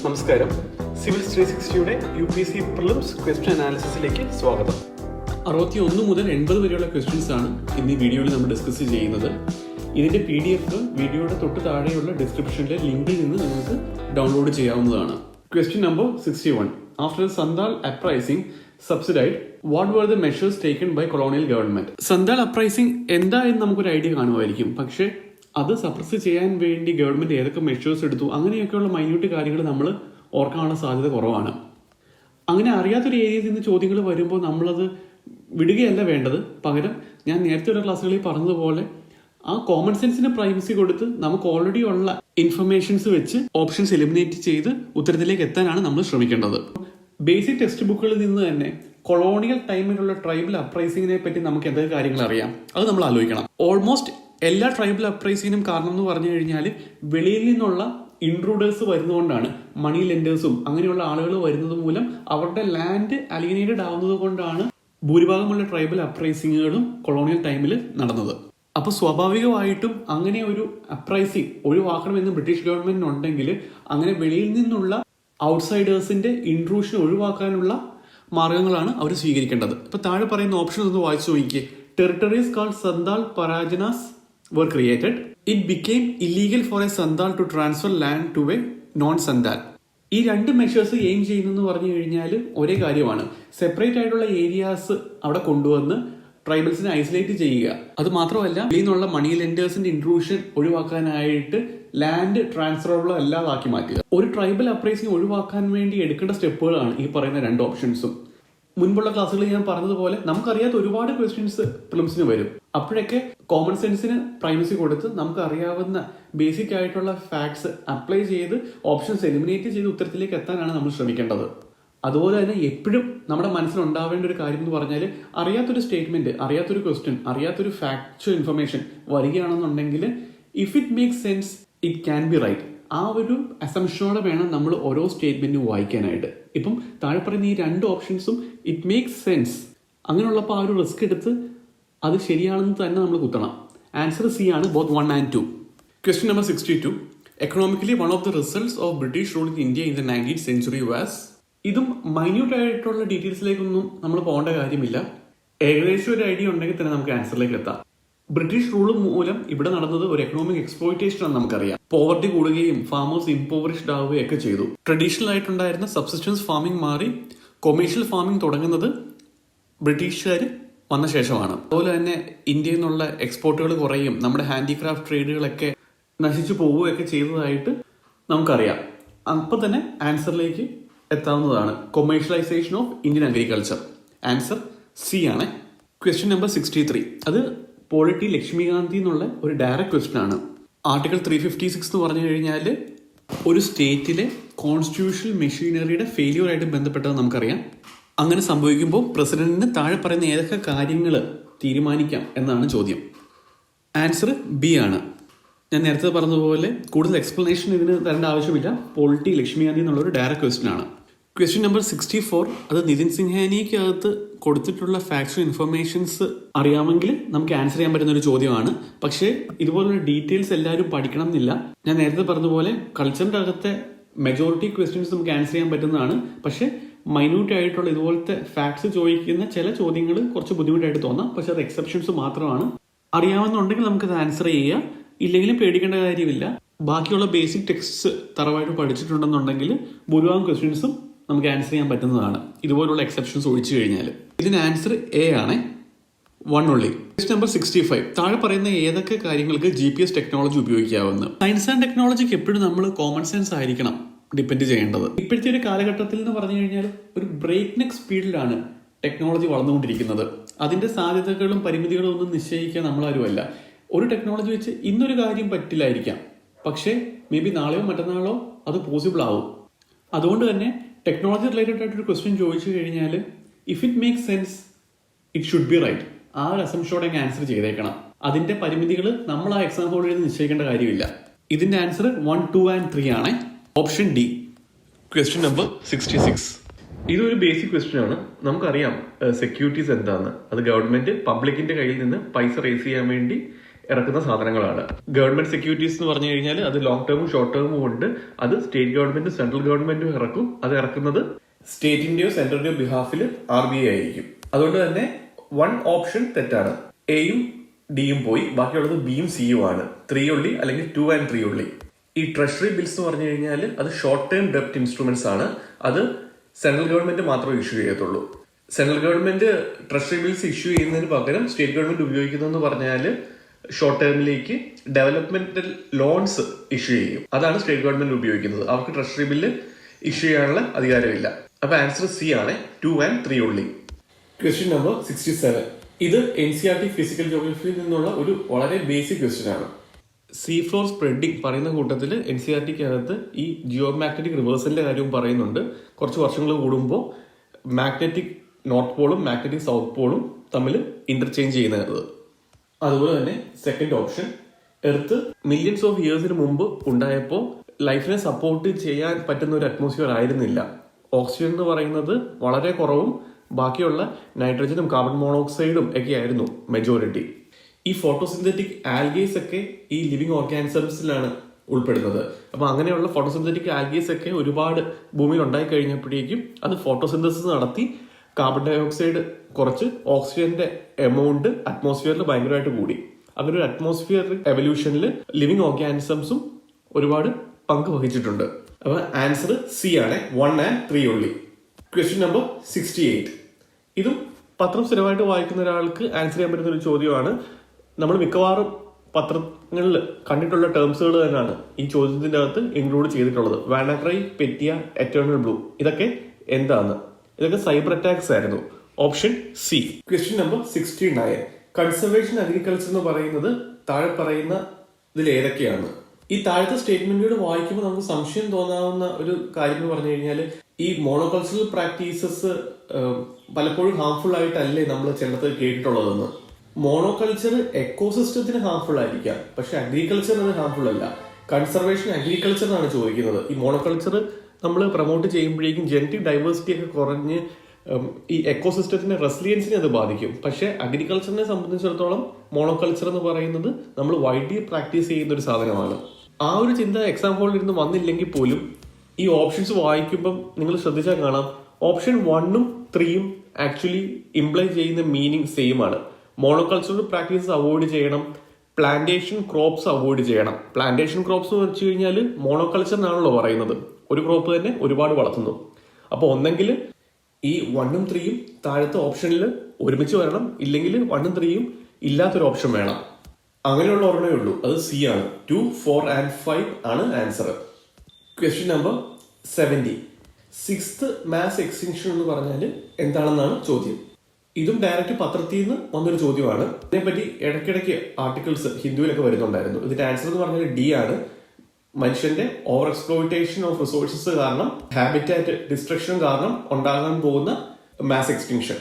നമസ്കാരം. Civils360 UPSC Prelims question അനാലിസിസിലേക്ക് സ്വാഗതം. 61 മുതൽ 80 വരെയുള്ള ക്വസ്റ്റ്യൻസ് ആണ് ഇന്ന് ഈ വീഡിയോയിൽ നമ്മൾ ഡിസ്കസ് ചെയ്യുന്നത്. ഇതിന്റെ PDF വീഡിയോയുടെ തൊട്ട് താഴെയുള്ള ഡിസ്ക്രിപ്ഷനിലെ ലിങ്കിൽ നിന്ന് നിങ്ങൾക്ക് ഡൗൺലോഡ് ചെയ്യാവുന്നതാണ്. Question number 61. After Sandal uprising subsidized, what were the measures taken by colonial government? Sandal uprising എന്താ എന്ന് നമുക്കൊരു ഐഡിയ കാണുമായിരിക്കും. പക്ഷേ അത് സപ്രസ് ചെയ്യാൻ വേണ്ടി ഗവൺമെന്റ് ഏതൊക്കെ മെഷേഴ്സ് എടുത്തു, അങ്ങനെയൊക്കെയുള്ള മൈന്യൂട്ട് കാര്യങ്ങൾ നമ്മൾ ഓർക്കാനുള്ള സാധ്യത കുറവാണ്. അങ്ങനെ അറിയാത്തൊരു ഏരിയയിൽ നിന്ന് ചോദ്യങ്ങൾ വരുമ്പോൾ നമ്മളത് വിടുകയല്ല വേണ്ടത്. പകരം ഞാൻ നേരത്തെ ഉള്ള ക്ലാസ്സുകളിൽ പറഞ്ഞതുപോലെ ആ കോമൺ സെൻസിന് പ്രൈവസി കൊടുത്ത് നമുക്ക് ഓൾറെഡി ഉള്ള ഇൻഫർമേഷൻസ് വെച്ച് ഓപ്ഷൻസ് എലിമിനേറ്റ് ചെയ്ത് ഉത്തരത്തിലേക്ക് എത്താനാണ് നമ്മൾ ശ്രമിക്കേണ്ടത്. ബേസിക് ടെക്സ്റ്റ് ബുക്കുകളിൽ നിന്ന് തന്നെ കൊളോണിയൽ ടൈമിലുള്ള ട്രൈബൽ അപ്രൈസിങ്ങിനെ പറ്റി നമുക്ക് എന്തൊക്കെ കാര്യങ്ങൾ അറിയാം അത് നമ്മൾ ആലോചിക്കണം. ഓൾമോസ്റ്റ് എല്ലാ ട്രൈബൽ അപ്രൈസിങ്ങിനും കാരണം എന്ന് പറഞ്ഞു കഴിഞ്ഞാൽ വെളിയിൽ നിന്നുള്ള ഇൻട്രൂഡേഴ്സ് വരുന്നതുകൊണ്ടാണ്. മണി ലെൻഡേഴ്സും അങ്ങനെയുള്ള ആളുകൾ വരുന്നത് മൂലം അവരുടെ ലാൻഡ് അലിയനേറ്റഡ് ആവുന്നത് കൊണ്ടാണ് ഭൂരിഭാഗമുള്ള ട്രൈബൽ അപ്രൈസിങ്ങുകളും കൊളോണിയൽ ടൈമിൽ നടന്നത്. അപ്പൊ സ്വാഭാവികമായിട്ടും അങ്ങനെ ഒരു അപ്രൈസിങ് ഒഴിവാക്കണമെന്ന് ബ്രിട്ടീഷ് ഗവൺമെന്റിന് ഉണ്ടെങ്കിൽ അങ്ങനെ വെളിയിൽ നിന്നുള്ള ഔട്ട്സൈഡേഴ്സിന്റെ ഇൻട്രൂഷൻ ഒഴിവാക്കാനുള്ള മാർഗങ്ങളാണ് അവർ സ്വീകരിക്കേണ്ടത്. ഇപ്പൊ താഴെ പറയുന്ന ഓപ്ഷൻ ഒന്ന് വായിച്ചു നോക്കിയേ. Territories called Santhal Parganas were created. It became illegal for a Sandal to transfer land to a non-Sandal. ഈ രണ്ട് മെഷേഴ്സ് എയിം ചെയ്യുന്നെന്ന് പറഞ്ഞു കഴിഞ്ഞാൽ ഒരേ കാര്യമാണ്. സെപ്പറേറ്റ് ആയിട്ടുള്ള ഏരിയാസ് അവിടെ കൊണ്ടുവന്ന് ട്രൈബൽസിനെ ഐസൊലേറ്റ് ചെയ്യുക. അത് മാത്രമല്ല ഇതിൽ നിന്നുള്ള മണി ലെൻഡേഴ്സിന്റെ ഇൻട്രൂഷൻ ഒഴിവാക്കാനായിട്ട് ലാൻഡ് ട്രാൻസ്ഫറബിൾ അല്ലാതാക്കി മാറ്റുക. ഒരു ട്രൈബൽ അപ്രൈസിംഗ് ഒഴിവാക്കാൻ വേണ്ടി എടുക്കേണ്ട സ്റ്റെപ്പുകളാണ് ഈ പറയുന്ന രണ്ട് ഓപ്ഷൻസും. മുൻപുള്ള ക്ലാസ്സുകളിൽ ഞാൻ പറഞ്ഞതുപോലെ നമുക്കറിയാത്ത ഒരുപാട് ക്വസ്റ്റ്യൻസ് പ്രിലിംസിന് വരും. അപ്പോഴൊക്കെ കോമൺ സെൻസിന് പ്രൈവസി കൊടുത്ത് നമുക്ക് അറിയാവുന്ന ബേസിക് ആയിട്ടുള്ള ഫാക്ട്സ് അപ്ലൈ ചെയ്ത് ഓപ്ഷൻസ് എലിമിനേറ്റ് ചെയ്ത് ഉത്തരത്തിലേക്ക് എത്താനാണ് നമ്മൾ ശ്രമിക്കേണ്ടത്. അതുപോലെ തന്നെ എപ്പോഴും നമ്മുടെ മനസ്സിലുണ്ടാവേണ്ട ഒരു കാര്യം എന്ന് പറഞ്ഞാൽ അറിയാത്തൊരു സ്റ്റേറ്റ്മെന്റ്, അറിയാത്തൊരു ക്വസ്റ്റ്യൻ, അറിയാത്തൊരു ഫാക്ച്വൽ ഇൻഫർമേഷൻ വരികയാണെന്നുണ്ടെങ്കിൽ if it makes sense it can be right. ആ ഒരു അസംഷനോടെ വേണം നമ്മൾ ഓരോ സ്റ്റേറ്റ്മെന്റും വായിക്കാനായിട്ട്. ഇപ്പം താഴെ പറയുന്ന ഈ രണ്ട് ഓപ്ഷൻസും ഇറ്റ് മേക്സ് സെൻസ്. അങ്ങനെയുള്ളപ്പോൾ ആ ഒരു റിസ്ക് എടുത്ത് അത് ശരിയാണെന്ന് തന്നെ നമ്മൾ കുത്തണം. ആൻസർ സി ആണ്, both 1 and 2. Question number 62. Economically one of the results of British rule in India in the 19th century was. ഇതും മൈന്യൂട്ട് ആയിട്ടുള്ള ഡീറ്റെയിൽസിലേക്കൊന്നും നമ്മൾ പോകേണ്ട കാര്യമില്ല. ഏകദേശം ഒരു ഐഡിയ ഉണ്ടെങ്കിൽ തന്നെ നമുക്ക് ആൻസറിലേക്ക് എത്താം. ബ്രിട്ടീഷ് റൂൾ മൂലം ഇവിടെ നടന്നത് ഒരു എക്കണോമിക് എക്സ്പ്ലോയിറ്റേഷൻ ആണെന്ന് നമുക്കറിയാം. പോവർട്ടി കൂടുകയും ഫാമേഴ്സ് ഇംപോവറിഷ്ഡ് ആവുകയും ഒക്കെ ചെയ്തു. ട്രഡീഷണൽ ആയിട്ടുണ്ടായിരുന്ന സബ്സിസ്റ്റൻസ് ഫാമിംഗ് മാറി കൊമേഴ്ഷ്യൽ ഫാമിംഗ് തുടങ്ങുന്നത് ബ്രിട്ടീഷുകാർ വന്ന ശേഷമാണ്. അതുപോലെ തന്നെ ഇന്ത്യയിൽ നിന്നുള്ള എക്സ്പോർട്ടുകൾ കുറയും, നമ്മുടെ ഹാൻഡിക്രാഫ്റ്റ് ട്രേഡുകളൊക്കെ നശിച്ചു പോവുകയൊക്കെ ചെയ്തതായിട്ട് നമുക്കറിയാം. അപ്പം തന്നെ ആൻസറിലേക്ക് എത്താവുന്നതാണ്. Commercialisation of Indian agriculture. Answer C ആണ്. Question number 63. അത് പോളിറ്റി ലക്ഷ്മികാന്തി എന്നുള്ള ഒരു ഡയറക്റ്റ് ക്വസ്റ്റ്യൻ ആണ്. ആർട്ടിക്കിൾ 356 എന്ന് പറഞ്ഞു കഴിഞ്ഞാൽ ഒരു സ്റ്റേറ്റിലെ കോൺസ്റ്റിറ്റ്യൂഷണൽ മെഷീനറിയുടെ ഫെയിലിയർ ആയിട്ട് ബന്ധപ്പെട്ടത് നമുക്കറിയാം. അങ്ങനെ സംഭവിക്കുമ്പോൾ പ്രസിഡന്റിന് താഴെ പറയുന്ന ഏതൊക്കെ കാര്യങ്ങൾ തീരുമാനിക്കാം എന്നാണ് ചോദ്യം. ആൻസർ ബി ആണ്. ഞാൻ നേരത്തെ പറഞ്ഞതുപോലെ കൂടുതൽ എക്സ്പ്ലനേഷൻ ഇതിന് തരേണ്ട ആവശ്യമില്ല. പോളിറ്റി ലക്ഷ്മികാന്തി എന്നുള്ളൊരു ഡയറക്റ്റ് ക്വസ്റ്റ്യൻ ആണ്. Question number 64. അത് നിതിൻ സിൻഹാനിക്കകത്ത് കൊടുത്തിട്ടുള്ള ഫാക്ച്വൽ ഇൻഫർമേഷൻസ് അറിയാമെങ്കിൽ നമുക്ക് ആൻസർ ചെയ്യാൻ പറ്റുന്ന ഒരു ചോദ്യമാണ്. പക്ഷേ ഇതുപോലുള്ള ഡീറ്റെയിൽസ് എല്ലാവരും പഠിക്കണം എന്നില്ല. ഞാൻ നേരത്തെ പറഞ്ഞതുപോലെ കൾച്ചറിന്റെ അകത്തെ മെജോറിറ്റി ക്വസ്റ്റ്യൻസ് നമുക്ക് ആൻസർ ചെയ്യാൻ പറ്റുന്നതാണ്. പക്ഷേ മൈന്യൂട്ട് ആയിട്ടുള്ള ഇതുപോലത്തെ ഫാക്ട്സ് ചോദിക്കുന്ന ചില ചോദ്യങ്ങൾ കുറച്ച് ബുദ്ധിമുട്ടായിട്ട് തോന്നാം. പക്ഷെ അത് എക്സെപ്ഷൻസ് മാത്രമാണ്. അറിയാവുന്നുണ്ടെങ്കിൽ നമുക്കത് ആൻസർ ചെയ്യുക, ഇല്ലെങ്കിലും പേടിക്കേണ്ട കാര്യമില്ല. ബാക്കിയുള്ള ബേസിക് ടെക്സ്റ്റ് തറവായിട്ട് പഠിച്ചിട്ടുണ്ടെന്നുണ്ടെങ്കിൽ ഭൂരിഭാഗം ക്വസ്റ്റ്യൻസും നമുക്ക് ആൻസർ ചെയ്യാൻ പറ്റുന്നതാണ്, ഇതുപോലുള്ള എക്സെപ്ഷൻസ് ഒഴിച്ചു കഴിഞ്ഞാൽ. ഇതിന് ആൻസർ എ ആണ്, 1 only. Question number 65. താഴെ പറയുന്ന ഏതൊക്കെ കാര്യങ്ങൾക്ക് GPS ടെക്നോളജി ഉപയോഗിക്കാവുന്ന. സയൻസ് ആൻഡ് ടെക്നോളജിക്ക് എപ്പോഴും നമ്മൾ കോമൺ സെൻസ് ആയിരിക്കണം ഡിപ്പെൻഡ് ചെയ്യേണ്ടത്. ഇപ്പോഴത്തെ ഒരു കാലഘട്ടത്തിൽ എന്ന് പറഞ്ഞു കഴിഞ്ഞാൽ ഒരു ബ്രേക്ക് നെക്ക് സ്പീഡിലാണ് ടെക്നോളജി വളർന്നുകൊണ്ടിരിക്കുന്നത്. അതിന്റെ സാധ്യതകളും പരിമിതികളും ഒന്നും നിശ്ചയിക്കാൻ നമ്മളാരുമല്ല. ഒരു ടെക്നോളജി വെച്ച് ഇന്നൊരു കാര്യം പറ്റില്ലായിരിക്കാം, പക്ഷേ മേ ബി നാളെയോ മറ്റന്നാളോ അത് പോസിബിൾ ആവും. അതുകൊണ്ട് തന്നെ ടെക്നോളജി റിലേറ്റഡ് ആയിട്ടൊരു ക്വസ്റ്റ്യൻ ചോദിച്ചു കഴിഞ്ഞാൽ if it makes sense it should be right. ആ ഒരു അസംഷനോടെ ആൻസർ ചെയ്തേക്കണം. അതിന്റെ പരിമിതികൾ നമ്മൾ ആ എക്സാം ഹോളിൽ നിന്ന് നിശ്ചയിക്കേണ്ട കാര്യമില്ല. ഇതിന്റെ ആൻസർ 1, 2 and 3 ആണ്. Option D. Question number 66. ഇതൊരു ബേസിക് ക്വസ്റ്റ്യൻ ആണ്. നമുക്കറിയാം സെക്യൂരിറ്റീസ് എന്താന്ന്. അത് ഗവൺമെന്റ് പബ്ലിക്കിന്റെ കയ്യിൽ നിന്ന് പൈസ റേസ് ചെയ്യാൻ വേണ്ടി ഇറക്കുന്ന സാധനങ്ങളാണ്. ഗവൺമെന്റ് സെക്യൂരിറ്റീസ് എന്ന് പറഞ്ഞു കഴിഞ്ഞാൽ അത് ലോങ് ടേമും ഷോർട്ട് ടേമും ഉണ്ട്. അത് സ്റ്റേറ്റ് ഗവൺമെന്റ് സെൻട്രൽ ഗവൺമെന്റും ഇറക്കും. അത് ഇറക്കുന്നത് സ്റ്റേറ്റിന്റെയോ സെൻട്രലിന്റെയോ ബിഹാഫിൽ RBI ആയിരിക്കും. അതുകൊണ്ട് തന്നെ 1 ഓപ്ഷൻ തെറ്റാണ്. എയും ഡിയും പോയി, ബാക്കിയുള്ളത് ബിയും സിയും ആണ്. 3 only അല്ലെങ്കിൽ 2 and 3 only. ഈ ട്രഷറി ബിൽസ് എന്ന് പറഞ്ഞു കഴിഞ്ഞാൽ അത് ഷോർട്ട് ടേം ഡെപ്റ്റ് ഇൻസ്ട്രുമെന്റ്സ് ആണ്. അത് സെൻട്രൽ ഗവൺമെന്റ് മാത്രമേ ഇഷ്യൂ ചെയ്യത്തുള്ളൂ. Central government treasury bills issue ചെയ്യുന്നതിന് പകരം സ്റ്റേറ്റ് ഗവൺമെന്റ് ഉപയോഗിക്കുന്നതെന്ന് പറഞ്ഞാൽ ഷോർട്ട് ടേമിലേക്ക് ഡെവലപ്മെന്റൽ ലോൺസ് ഇഷ്യൂ ചെയ്യും. അതാണ് സ്റ്റേറ്റ് ഗവൺമെന്റ് ഉപയോഗിക്കുന്നത്. അവർക്ക് ട്രഷറി ബില്ല് ഇഷ്യൂ ചെയ്യാനുള്ള അധികാരമില്ല. അപ്പൊ ആൻസർ സി ആണ്, 2 and 3 only. Question number 67. ഇത് NCERT ഫിസിക്കൽ ജോഗ്രഫിയിൽ നിന്നുള്ള ഒരു വളരെ ബേസിക് ക്വസ്റ്റ്യൻ ആണ്. സീ ഫ്ലോർ സ്പ്രെഡിങ് പറയുന്ന കൂട്ടത്തിൽ NCERTക്കകത്ത് ഈ ജിയോ മാഗ്നറ്റിക് റിവേഴ്സലിന്റെ കാര്യവും പറയുന്നുണ്ട്. കുറച്ച് വർഷങ്ങൾ കൂടുമ്പോൾ മാഗ്നറ്റിക് നോർത്ത് പോളും മാഗ്നറ്റിക് സൗത്ത് പോളും തമ്മിൽ ഇന്റർചേഞ്ച് ചെയ്യുന്നത്. അതുപോലെ തന്നെ second option, earth millions of ഇയേഴ്സിന് മുമ്പ് ഉണ്ടായപ്പോൾ ലൈഫിനെ സപ്പോർട്ട് ചെയ്യാൻ പറ്റുന്ന ഒരു അറ്റ്മോസ്ഫിയർ ആയിരുന്നില്ല. ഓക്സിജൻ എന്ന് പറയുന്നത് വളരെ കുറവും ബാക്കിയുള്ള നൈട്രജനും കാർബൺ മോണോക്സൈഡും ഒക്കെ ആയിരുന്നു മെജോറിറ്റി. ഈ ഫോട്ടോസിന്തറ്റിക് ആൽഗേസ് ഒക്കെ ഈ ലിവിങ് ഓർഗാനിസംസിലാണ് ഉൾപ്പെടുന്നത്. അപ്പൊ അങ്ങനെയുള്ള ഫോട്ടോസിന്തറ്റിക് ആൽഗേസ് ഒക്കെ ഒരുപാട് ഭൂമിയിൽ ഉണ്ടായി കഴിഞ്ഞപ്പോഴേക്കും അത് ഫോട്ടോസിന്തസിസ് നടത്തി കാർബൺ ഡൈ ഓക്സൈഡ് കുറച്ച് ഓക്സിജന്റെ എമൗണ്ട് അറ്റ്മോസ്ഫിയറിൽ ഭയങ്കരമായിട്ട് കൂടി. അങ്ങനെ ഒരു അറ്റ്മോസ്ഫിയർ എവല്യൂഷനിൽ ലിവിങ് ഓർഗാനിസംസും ഒരുപാട് പങ്ക് വഹിച്ചിട്ടുണ്ട്. അപ്പൊ ആൻസർ സി ആണ്, 1 and 3 only. Question number 68. ഇതും പത്രം സ്ഥിരമായിട്ട് വായിക്കുന്ന ഒരാൾക്ക് ആൻസർ ചെയ്യാൻ പറ്റുന്ന ഒരു ചോദ്യമാണ്. നമ്മൾ മിക്കവാറും പത്രങ്ങളിൽ കണ്ടിട്ടുള്ള ടേംസുകൾ തന്നെയാണ് ഈ ചോദ്യത്തിന്റെ അകത്ത് ഇൻക്ലൂഡ് ചെയ്തിട്ടുള്ളത്. വാനാക്രൈ, പെറ്റിയ, എറ്റേണൽ ബ്ലൂ, ഇതൊക്കെ എന്താണ്? ഇതൊക്കെ സൈബർ അറ്റാക്സ് ആയിരുന്നു. Option C. Question number 69. Conservation agriculture എന്ന് പറയുന്നത് താഴെ പറയുന്ന ഇതിൽ ഏതൊക്കെയാണ്? ഈ താഴത്തെ സ്റ്റേറ്റ്മെന്റുകൾ വായിക്കുമ്പോൾ നമുക്ക് സംശയം തോന്നാവുന്ന ഒരു കാര്യം എന്ന് പറഞ്ഞു കഴിഞ്ഞാൽ ഈ മോണോകൾച്ചറൽ പ്രാക്ടീസസ് പലപ്പോഴും ഹാർംഫുൾ ആയിട്ടല്ലേ നമ്മൾ ചിലത് കേട്ടിട്ടുള്ളതെന്ന്. മോണോകൾച്ചർ എക്കോസിസ്റ്റത്തിന് ഹാർംഫുൾ ആയിരിക്കാം, പക്ഷെ അഗ്രികൾച്ചറിന് ഹാർംഫുൾ അല്ല. കൺസർവേഷൻ അഗ്രികൾച്ചറിനാണ് ചോദിക്കുന്നത്. ഈ മോണോകൾച്ചർ നമ്മൾ പ്രൊമോട്ട് ചെയ്യുമ്പോഴേക്കും ജനറ്റിക് ഡൈവേഴ്സിറ്റി ഒക്കെ കുറഞ്ഞ് ഈ എക്കോസിസ്റ്റത്തിന്റെ റെസിലിയൻസിനെ അത് ബാധിക്കും. പക്ഷെ അഗ്രികൾച്ചറിനെ സംബന്ധിച്ചിടത്തോളം മോണോകൾച്ചർ എന്ന് പറയുന്നത് നമ്മൾ വൈഡ്ലി പ്രാക്ടീസ് ചെയ്യുന്ന ഒരു സാധനമാണ്. ആ ഒരു ചിന്ത എക്സാം ഹോളിൽ ഇരുന്ന് വന്നില്ലെങ്കിൽ പോലും ഈ ഓപ്ഷൻസ് വായിക്കുമ്പം നിങ്ങൾ ശ്രദ്ധിച്ചാൽ കാണാം, ഓപ്ഷൻ 1 ഉം 3 ഉം ആക്ച്വലി ഇംപ്ലൈ ചെയ്യുന്ന മീനിങ് സെയിം ആണ്. മോണോകൾച്ചറൽ പ്രാക്ടീസ് അവോയ്ഡ് ചെയ്യണം, പ്ലാന്റേഷൻ ക്രോപ്സ് അവോയ്ഡ് ചെയ്യണം. പ്ലാന്റേഷൻ ക്രോപ്സ് എന്ന് വെച്ച് കഴിഞ്ഞാൽ മോണോകൾച്ചറിനാണല്ലോ പറയുന്നത്. ഒരു ക്രോപ്പ് തന്നെ ഒരുപാട് വളർത്തുന്നു. അപ്പോൾ ഒന്നെങ്കിൽ ഈ 1 ഉം 3 ഉം താഴത്തെ ഓപ്ഷനിൽ ഒരുമിച്ച് വരണം, ഇല്ലെങ്കിൽ 1 ഉം 3 ഉം ഇല്ലാത്തൊരു ഓപ്ഷൻ വേണം. അങ്ങനെയുള്ള ഓർമ്മയേ ഉള്ളൂ, അത് സി ആണ്. 2, 4 and 5 ആണ് answer. Question number 70. 6th mass extinction എന്ന് പറഞ്ഞാൽ എന്താണെന്നാണ് ചോദ്യം. ഇതും ഡയറക്റ്റ് പത്രത്തിൽ നിന്ന് വന്നൊരു ചോദ്യമാണ്. ഇതിനെപ്പറ്റി ഇടയ്ക്കിടയ്ക്ക് ആർട്ടിക്കിൾസ് ഹിന്ദുവിലൊക്കെ വരുന്നുണ്ടായിരുന്നു. ഇതിന്റെ ആൻസർ എന്ന് പറഞ്ഞാൽ ഡി ആണ്. മനുഷ്യന്റെ ഓവർ എക്സ്പ്ലോയിറ്റേഷൻ ഓഫ് റിസോഴ്സസ് കാരണം, ഹാബിറ്റാറ്റ് ഡിസ്ട്രക്ഷൻ കാരണം ഉണ്ടാകാൻ പോകുന്ന മാസ് എക്സ്റ്റിങ്ഷൻ.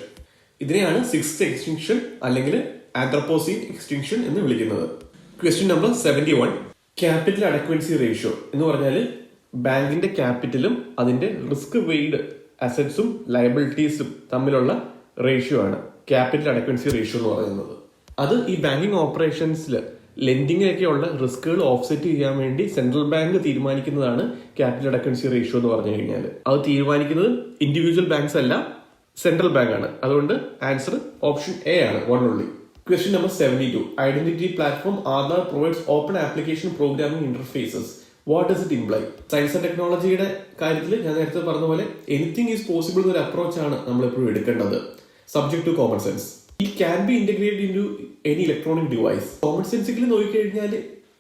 ഇതിനെയാണ് 6th എക്സ്റ്റിങ്ഷൻ അല്ലെങ്കിൽ ആന്ത്രപ്പോസീൻ എക്സ്റ്റിങ്ഷൻ എന്ന് വിളിക്കുന്നത്. Question number 71. ക്യാപിറ്റൽ അഡക്വൻസി റേഷ്യോ എന്ന് പറഞ്ഞാൽ ബാങ്കിന്റെ ക്യാപിറ്റലും അതിന്റെ റിസ്ക് വെയ്ഡ് അസറ്റ്സും ലയബിലിറ്റീസും തമ്മിലുള്ള റേഷ്യോ ആണ് ക്യാപിറ്റൽ അഡക്വൻസി റേഷ്യോ എന്ന് പറയുന്നത്. അത് ഈ ബാങ്കിങ് ഓപ്പറേഷൻസിൽ ലെൻഡിങ്ങിലൊക്കെയുള്ള റിസ്കുകൾ ഓഫ്സെറ്റ് ചെയ്യാൻ വേണ്ടി സെൻട്രൽ ബാങ്ക് തീരുമാനിക്കുന്നതാണ് ക്യാപിറ്റൽ അഡക്വൻസി റേഷ്യോ എന്ന് പറഞ്ഞു കഴിഞ്ഞാൽ. അത് തീരുമാനിക്കുന്നത് ഇൻഡിവിജ്വൽ ബാങ്ക്സ് അല്ല, സെൻട്രൽ ബാങ്ക് ആണ്. അതുകൊണ്ട് ആൻസർ ഓപ്ഷൻ എ ആണ്, 1 only. Question number 72. Identity platform Aadhaar provides open application programming interfaces. What does it imply? Science and ടെക്നോളജിയുടെ കാര്യത്തിൽ ഞാൻ നേരത്തെ പറഞ്ഞ പോലെ എനിത്തിങ് ഈസ് പോസിബിൾ എന്നൊരു അപ്രോച്ചാണ് നമ്മൾ എപ്പോഴും എടുക്കേണ്ടത്, subject to common sense. It can be integrated into any electronic device. Common sensically നോക്കിക്കഴിഞ്ഞാൽ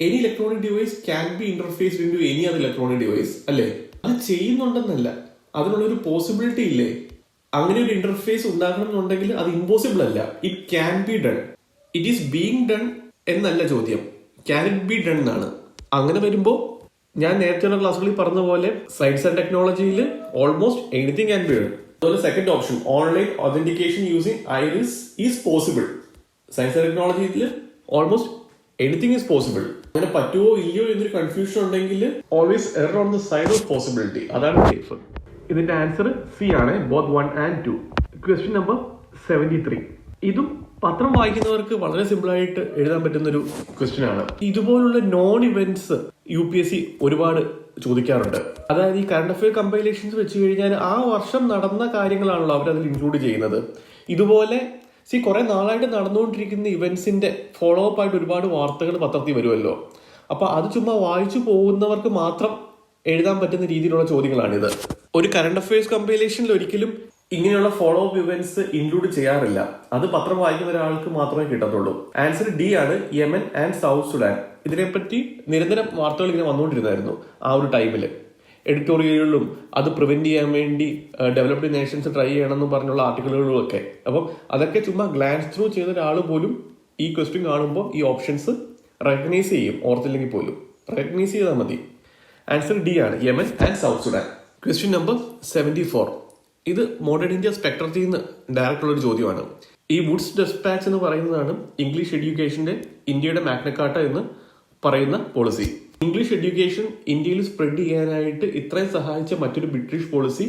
any electronic device can be interfaced into any other electronic device അല്ലേ? അത് ചെയ്യുന്നുണ്ടെന്നല്ല, അതിനുള്ളൊരു പോസിബിലിറ്റി ഇല്ലേ? അങ്ങനെ ഒരു ഇന്റർഫേസ് ഉണ്ടാക്കണം എന്നുണ്ടെങ്കിൽ അത് ഇമ്പോസിബിൾ അല്ല. It can be done. It is being done എന്നല്ല ചോദ്യം, ക്യാൻ ഇറ്റ് ബി ഡൺ എന്നാണ്. അങ്ങനെ വരുമ്പോൾ ഞാൻ നേരത്തെയുള്ള ക്ലാസ്സുകളിൽ പറഞ്ഞ പോലെ സയൻസ് ആൻഡ് ടെക്നോളജിയിൽ almost anything can be done. അതുപോലെ second option online authentication using iris is possible. Science and ടെക്നോളജിയിൽ ഓൾമോസ്റ്റ് എനിത്തിങ് ഈസ് പോസിബിൾ. അങ്ങനെ പറ്റുമോ ഇല്ലയോ എന്നൊരു കൺഫ്യൂഷൻ ഉണ്ടെങ്കിൽ always err on the side of possibility, അതാണ് സേഫ്. ഇതിന്റെ ആൻസർ സി ആണ്, ബോത്ത് 1 and 2. Question number 73. ഇതും പത്രം വായിക്കുന്നവർക്ക് വളരെ സിമ്പിളായിട്ട് എഴുതാൻ പറ്റുന്ന ഒരു ക്വസ്റ്റ്യൻ ആണ്. ഇതുപോലുള്ള നോൺ ഇവന്റ്സ് UPSC ഒരുപാട് ചോദിക്കാറുണ്ട്. അതായത് ഈ കറണ്ട് അഫെയർ കമ്പൈലേഷൻസ് വെച്ച് കഴിഞ്ഞാൽ ആ വർഷം നടന്ന കാര്യങ്ങളാണല്ലോ അവരതിൽ ഇൻക്ലൂഡ് ചെയ്യുന്നത്. ഇതുപോലെ കുറെ നാളായിട്ട് നടന്നുകൊണ്ടിരിക്കുന്ന ഇവന്റ്സിന്റെ ഫോളോ അപ്പ് ആയിട്ട് ഒരുപാട് വാർത്തകൾ പത്രത്തിൽ വരുമല്ലോ. അപ്പൊ അത് ചുമ്മാ വായിച്ചു പോകുന്നവർക്ക് മാത്രം എഴുതാൻ പറ്റുന്ന രീതിയിലുള്ള ചോദ്യങ്ങളാണിത്. ഒരു കറണ്ട് അഫയേഴ്സ് കമ്പൈലേഷനിൽ ഒരിക്കലും ഇങ്ങനെയുള്ള ഫോളോ അപ്പ് ഇവന്റ്സ് ഇൻക്ലൂഡ് ചെയ്യാറില്ല. അത് പത്രം വായിക്കുന്ന ഒരാൾക്ക് മാത്രമേ കിട്ടത്തുള്ളൂ. ആൻസർ ഡി ആണ്, യമൻ ആൻഡ് സൗത്ത് സുഡാൻ. ഇതിനെപ്പറ്റി നിരന്തരം വാർത്തകൾ ഇങ്ങനെ വന്നുകൊണ്ടിരുന്നായിരുന്നു ആ ഒരു ടൈമിൽ. എഡിറ്റോറിയലുകളിലും അത് പ്രിവെന്റ് ചെയ്യാൻ വേണ്ടി ഡെവലപ്ഡ് നേഷൻസ് ട്രൈ ചെയ്യണമെന്ന് പറഞ്ഞുള്ള ആർട്ടിക്കിളുകളും ഒക്കെ. അപ്പം അതൊക്കെ ചുമ്മാ ഗ്ലാൻസ് ത്രൂ ചെയ്ത ഒരാൾ പോലും ഈ ക്വസ്റ്റ്യൻ കാണുമ്പോൾ ഈ ഓപ്ഷൻസ് റെക്കഗ്നൈസ് ചെയ്യും, ഓർത്തില്ലെങ്കിൽ പോലും റെക്കഗ്നൈസ് ചെയ്താൽ മതി. ആൻസർ ഡി ആണ്, Yemen and south Sudan. Question number 74. ഇത് മോഡേൺ ഇന്ത്യ സ്പെക്ട്രത്തിൽ നിന്ന് ഡയറക്റ്റ് ഉള്ള ഒരു ചോദ്യമാണ്. ഈ വുഡ്സ് ഡെസ്പാച്ച് എന്ന് പറയുന്നതാണ് ഇംഗ്ലീഷ് എഡ്യൂക്കേഷന്റെ ഇന്ത്യയുടെ മാഗ്നക്കാർട്ട എന്ന് പറയുന്ന പോളിസി. ഇംഗ്ലീഷ് എഡ്യൂക്കേഷൻ ഇന്ത്യയിൽ സ്പ്രെഡ് ചെയ്യാനായിട്ട് ഇത്രയും സഹായിച്ച മറ്റൊരു ബ്രിട്ടീഷ് പോളിസി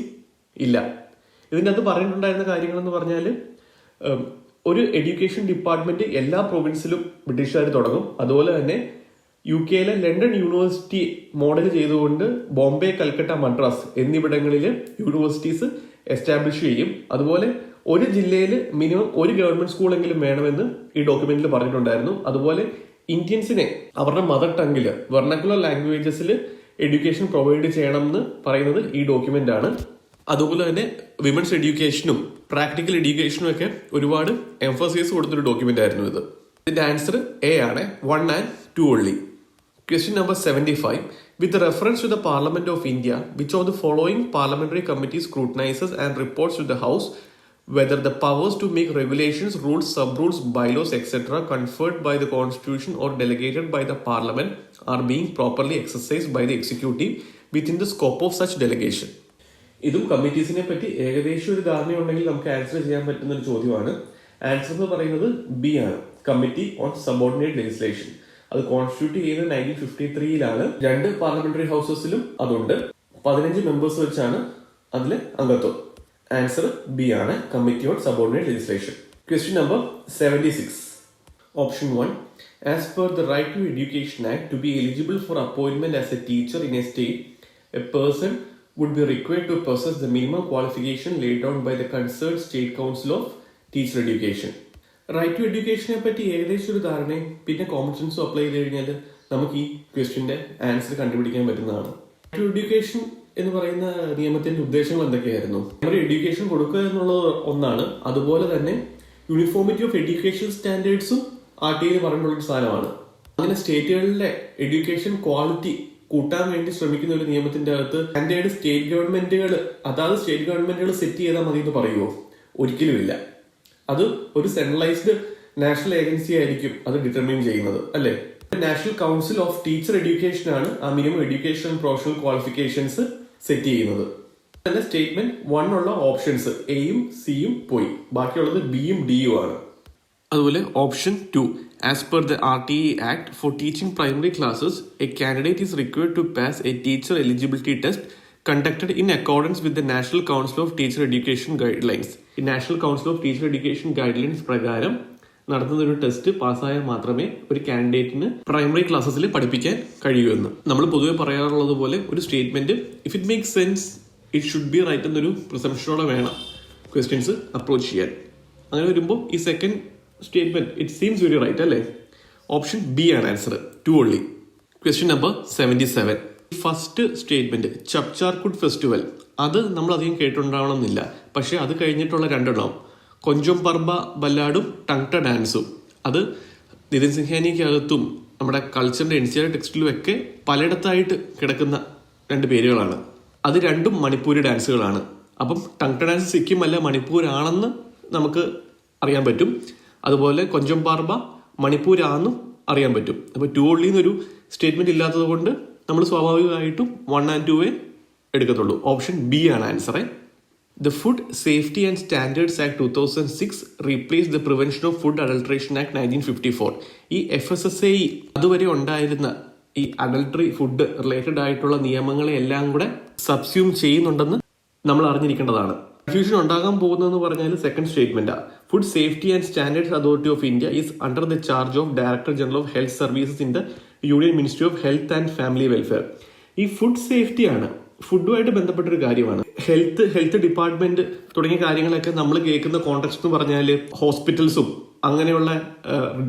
ഇല്ല. ഇതിൻ്റെ അകത്ത് പറഞ്ഞിട്ടുണ്ടായിരുന്ന കാര്യങ്ങൾ എന്ന് പറഞ്ഞാൽ, ഒരു എഡ്യൂക്കേഷൻ ഡിപ്പാർട്ട്മെന്റ് എല്ലാ പ്രൊവിൻസിലും ബ്രിട്ടീഷുകാർ തുടങ്ങും. അതുപോലെ തന്നെ UK ലണ്ടൻ യൂണിവേഴ്സിറ്റി മോഡൽ ചെയ്തുകൊണ്ട് ബോംബെ, കൽക്കട്ട, മദ്രാസ് എന്നിവിടങ്ങളിൽ യൂണിവേഴ്സിറ്റീസ് എസ്റ്റാബ്ലിഷ് ചെയ്യും. അതുപോലെ ഒരു ജില്ലയിൽ മിനിമം ഒരു ഗവൺമെന്റ് സ്കൂളെങ്കിലും വേണമെന്ന് ഈ ഡോക്യുമെന്റിൽ പറഞ്ഞിട്ടുണ്ടായിരുന്നു. അതുപോലെ ഇന്ത്യൻസിനെ അവരുടെ മദർ ടങ്ങിൽ വെർണക്കുലർ ലാംഗ്വേജസിൽ എഡ്യൂക്കേഷൻ പ്രൊവൈഡ് ചെയ്യണമെന്ന് പറയുന്നത് ഈ ഡോക്യുമെന്റ് ആണ്. അതുപോലെ തന്നെ വിമൻസ് എഡ്യൂക്കേഷനും പ്രാക്ടിക്കൽ എഡ്യൂക്കേഷനും ഒക്കെ ഒരുപാട് എംഫസൈസ് കൊടുത്തൊരു ഡോക്യുമെന്റ് ആയിരുന്നു ഇത്. ഇതിന്റെ ആൻസർ എ ആണ്, 1 and 2 only. Question number 75. With reference to the Parliament of India, which of the following parliamentary committees scrutinizes and reports to the House whether the powers to make regulations, rules, sub-rules, bylaws, etc. conferred by the Constitution or delegated by the Parliament are being properly exercised by the Executive within the scope of such delegation? ഇതും കമ്മിറ്റീസിനെ പറ്റി ഏകദേശം ഒരു ധാരണയുണ്ടെങ്കിൽ നമുക്ക് answer ചെയ്യാൻ പറ്റുന്ന ഒരു ചോദ്യമാണ്. Answer എന്ന് പറയുന്നത് ബി ആണ്, കമ്മിറ്റി ഓൺ സബോർഡിനേറ്റ് ലെജിസ്ലേഷൻ. അത് കോൺസ്റ്റിറ്റ്യൂട്ട് ചെയ്യുന്നത് 1953 2 പാർലമെന്ററി ഹൗസസിലും അതുണ്ട്. 15 മെമ്പേഴ്സ് വെച്ചാണ് അതിലെ അംഗത്വം. ആൻസർ ബി ആണ്, committee on subordinate legislation. Question number 76. Option 1. As per the right to education act, to be eligible for appointment as a teacher in a state, a person would be required to possess the minimum qualification laid down by the concerned State Council of Teacher Education. Right to എഡ്യൂക്കേഷനെ പറ്റി ഏകദേശം ഒരു ധാരണയും പിന്നെ common സെൻസും apply ചെയ്ത് കഴിഞ്ഞാൽ നമുക്ക് ഈ ക്വസ്റ്റ്യന്റെ ആൻസർ കണ്ടുപിടിക്കാൻ പറ്റുന്നതാണ്. റൈറ്റ് ടു എഡ്യൂക്കേഷൻ എന്ന് പറയുന്ന നിയമത്തിന്റെ ഉദ്ദേശങ്ങൾ എന്തൊക്കെയായിരുന്നു? ഒരു എഡ്യൂക്കേഷൻ കൊടുക്കുക എന്നുള്ളത് ഒന്നാണ്. അതുപോലെ തന്നെ യൂണിഫോമിറ്റി ഓഫ് എഡ്യൂക്കേഷൻ സ്റ്റാൻഡേർഡ്സും RTI പറഞ്ഞിട്ടുള്ളൊരു സാധനമാണ്. അങ്ങനെ സ്റ്റേറ്റുകളിലെ എഡ്യൂക്കേഷൻ ക്വാളിറ്റി കൂട്ടാൻ വേണ്ടി ശ്രമിക്കുന്ന ഒരു നിയമത്തിന്റെ അകത്ത് സ്റ്റാൻഡേർഡ് സ്റ്റേറ്റ് ഗവൺമെന്റുകൾ, അതായത് സ്റ്റേറ്റ് ഗവൺമെന്റുകൾ സെറ്റ് ചെയ്താൽ മതി എന്ന് പറയുമോ? ഒരിക്കലുമില്ല. അത് ഒരു സെൻട്രലൈസ്ഡ് നാഷണൽ ഏജൻസി ആയിരിക്കും അത് ഡിറ്റർമിൻ ചെയ്യുന്നത്, അല്ലെ? National council of teacher education ആണ് ആ minimum education professional qualifications set ചെയ്യുന്നത്. തന്നെ സ്റ്റേറ്റ്മെന്റ് 1 ഉള്ള ഓപ്ഷൻസ് എയും സിയും പോയി, ബാക്കിയുള്ളത് ബിയും ഡിയും ആണ്. അതുപോലെ option 2. As per the RTI act, for teaching primary classes a candidate is required to pass a teacher eligibility test conducted in accordance with the National Council of Teacher Education Guidelines. ഈ national council of teacher education guidelines പ്രകാരം നടത്തുന്ന ഒരു test പാസ്സായാൽ മാത്രമേ ഒരു കാൻഡിഡേറ്റിന് primary ക്ലാസ്സസിൽ പഠിപ്പിക്കാൻ കഴിയൂ എന്ന്. നമ്മൾ പൊതുവെ പറയാറുള്ളത് പോലെ ഒരു statement if it make sense it should be right എന്നൊരു പ്രിസംഷനോടെ വേണം ക്വസ്റ്റ്യൻസ് അപ്രോച്ച് ചെയ്യാൻ. അങ്ങനെ വരുമ്പോൾ ഈ second statement it seems very right, അല്ലേ? ഓപ്ഷൻ ബി ആണ് answer, 2 only. Question number 77. First statement Chapchar Kut festival, അത് നമ്മൾ അധികം കേട്ടിട്ടുണ്ടാവണമെന്നില്ല. പക്ഷെ അത് കഴിഞ്ഞിട്ടുള്ള 2 കൊഞ്ചം പർബ ബല്ലാഡും ടങ്ട ഡാൻസും, അത് നിതിൻ സിംഹാനിക്കകത്തും നമ്മുടെ കൾച്ചറിന്റെ NCERT ടെക്സ്റ്റിലും ഒക്കെ പലയിടത്തായിട്ട് കിടക്കുന്ന 2 പേരുകളാണ്. അത് 2ഉം മണിപ്പൂരി ഡാൻസുകളാണ്. അപ്പം ടങ്ട ഡാൻസ് സിക്കിം അല്ല മണിപ്പൂരാണെന്ന് നമുക്ക് അറിയാൻ പറ്റും. അതുപോലെ കൊഞ്ചം പാർബ മണിപ്പൂരാണെന്നും അറിയാൻ പറ്റും. അപ്പൊ 2 only എന്നൊരു സ്റ്റേറ്റ്മെന്റ് ഇല്ലാത്തത് കൊണ്ട് നമ്മൾ സ്വാഭാവികമായിട്ടും 1 and 2 എടുക്കത്തുള്ളൂ. ഓപ്ഷൻ ബി ആണ് ആൻസറെ. The food safety and standards act 2006 replace the prevention of food adulteration act 1954. ഈ FSSAI അതുവരെ ഉണ്ടായിരുന്ന ഈ അഡൾട്ടറി ഫുഡ് റിലേറ്റഡ് ആയിട്ടുള്ള നിയമങ്ങളെ എല്ലാം കൂടെ സബ്സ്യൂം ചെയ്യുന്നുണ്ടെന്ന് നമ്മൾ അറിഞ്ഞിരിക്കേണ്ടതാണ്. കൺഫ്യൂഷൻ ഉണ്ടാകാൻ പോകുന്നതെന്ന് പറഞ്ഞാൽ second സ്റ്റേറ്റ്മെന്റാ. Food Safety and Standards Authority of India is under the charge of Director General of Health Services in the Union Ministry of Health and Family Welfare. ഈ ഫുഡ് സേഫ്റ്റി ആണ്, ഫുഡുമായിട്ട് ബന്ധപ്പെട്ടൊരു കാര്യമാണ്. Health department തുടങ്ങിയ കാര്യങ്ങളൊക്കെ നമ്മൾ കേൾക്കുന്ന context എന്ന് പറഞ്ഞാൽ ഹോസ്പിറ്റൽസും അങ്ങനെയുള്ള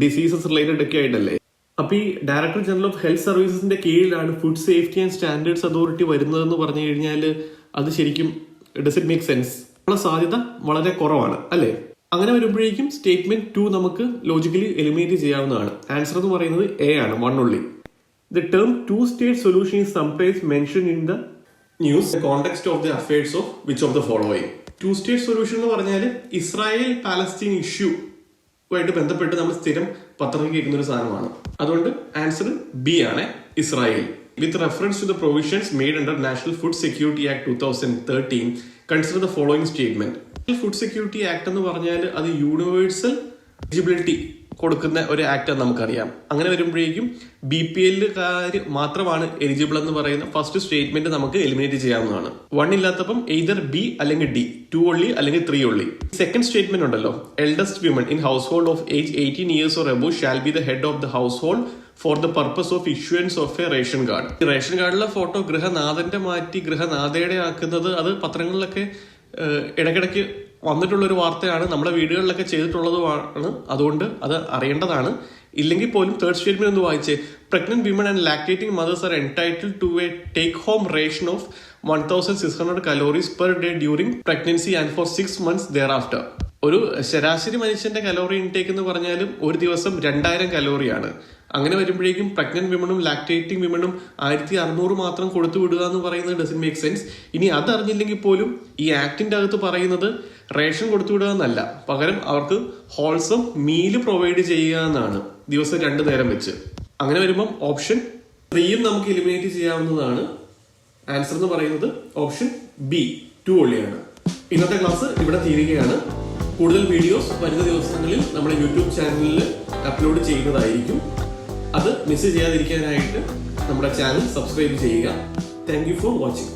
ഡിസീസസ് റിലേറ്റഡ് ഒക്കെ ആയിട്ടല്ലേ. അപ്പൊ ഈ ഡയറക്ടർ ജനറൽ ഓഫ് ഹെൽത്ത് സർവീസസിന്റെ കീഴിലാണ് food safety and standards authority വരുന്നതെന്ന് പറഞ്ഞു കഴിഞ്ഞാൽ അത് ശരിക്കും ഡസ് ഇറ്റ് മേക്ക് സെൻസ്? ഉള്ള സാധ്യത വളരെ കുറവാണ് അല്ലേ. അങ്ങനെ വരുമ്പോഴേക്കും സ്റ്റേറ്റ്മെന്റ് 2 നമുക്ക് ലോജിക്കലി എലിമിനേറ്റ് ചെയ്യാവുന്നതാണ്. ആൻസർ എന്ന് പറയുന്നത് എ ആണ്, 1 only. The term two-state solution is sometimes mentioned in the news in the context of the affairs of which of the following? Two-state solution എന്ന് പറഞ്ഞാൽ ഇസ്രായേൽ പാലസ്തീൻ ഇഷ്യൂ ആയിട്ട് ബന്ധപ്പെട്ട് നമ്മൾ സ്ഥിരം പത്രത്തിൽ കേൾക്കുന്ന ഒരു സാധനമാണ്. അതുകൊണ്ട് ആൻസർ ബി ആണ്, Israel. With reference to the provisions made under national food security act 2013 consider the following statement. Food security act എന്ന് പറഞ്ഞാൽ അത് യൂണിവേഴ്സൽ എലിജിബിലിറ്റി കൊടുക്കുന്ന ഒരു ആക്ട് നമുക്കറിയാം. അങ്ങനെ വരുമ്പോഴേക്കും BPL മാത്രമാണ് എലിജിബിൾ എന്ന് പറയുന്ന ഫസ്റ്റ് സ്റ്റേറ്റ്മെന്റ് നമുക്ക് എലിമിനേറ്റ് ചെയ്യാവുന്നതാണ്. 1 ഇല്ലാത്തപ്പം എയ്തർ ബി അല്ലെങ്കിൽ ഡി, 2 only അല്ലെങ്കിൽ 3 only. സെക്കൻഡ് സ്റ്റേറ്റ്മെന്റ് ഉണ്ടല്ലോ, eldest women in house hold of age 18 years or above shall be the head of the house hold for the purpose of issuance of A ration card. Ration കാർഡിലെ photo ഗൃഹനാഥന്റെ മാറ്റി ഗൃഹനാഥയുടെ ആക്കുന്നത് അത് പത്രങ്ങളിലൊക്കെ ഇടയ്ക്കിടയ്ക്ക് വന്നിട്ടുള്ള ഒരു വാർത്തയാണ്, നമ്മുടെ വീടുകളിലൊക്കെ ചെയ്തിട്ടുള്ളതുമാണ്. അതുകൊണ്ട് അത് അറിയേണ്ടതാണ്. ഇല്ലെങ്കിൽ പോലും തേർഡ് സ്റ്റേറ്റ്മെന്റ് ഒന്ന് വായിച്ചേ. Pregnant women and lactating mothers are entitled to a take home ration of 1600 calories per day during pregnancy and for 6 months thereafter. ഒരു ശരാശരി മനുഷ്യന്റെ കലോറി ഇൻടേക്ക് എന്ന് പറഞ്ഞാലും ഒരു ദിവസം 2000 കലോറിയാണ്. അങ്ങനെ വരുമ്പോഴേക്കും പ്രഗ്നന്റ് വിമണും ലാക്ടേറ്റിംഗ് വിമണും 1600 മാത്രം കൊടുത്തു വിടുക എന്ന് പറയുന്നത് ഡസന്റ് മേക്ക് സെൻസ്. ഇനി അതറിഞ്ഞില്ലെങ്കിൽ പോലും ഈ ആക്ടിന്റെ അകത്ത് പറയുന്നത് റേഷൻ കൊടുത്തു വിടുക എന്നല്ല, പകരം അവർക്ക് ഹോൾസം മീല് പ്രൊവൈഡ് ചെയ്യുക എന്നാണ്, ദിവസം 2 നേരം വെച്ച്. അങ്ങനെ വരുമ്പം ഓപ്ഷൻ 3 നമുക്ക് എലിമിനേറ്റ് ചെയ്യാവുന്നതാണ്. ആൻസർ എന്ന് പറയുന്നത് ഓപ്ഷൻ ബി, 2 only ആണ്. ഇന്നത്തെ ക്ലാസ് ഇവിടെ തീരുകയാണ്. കൂടുതൽ വീഡിയോസ് വരുന്ന ദിവസങ്ങളിൽ നമ്മുടെ യൂട്യൂബ് ചാനലിൽ അപ്ലോഡ് ചെയ്യുന്നതായിരിക്കും. അത് മിസ് ചെയ്യാതിരിക്കാനായിട്ട് നമ്മുടെ ചാനൽ സബ്സ്ക്രൈബ് ചെയ്യുക. Thank you for watching.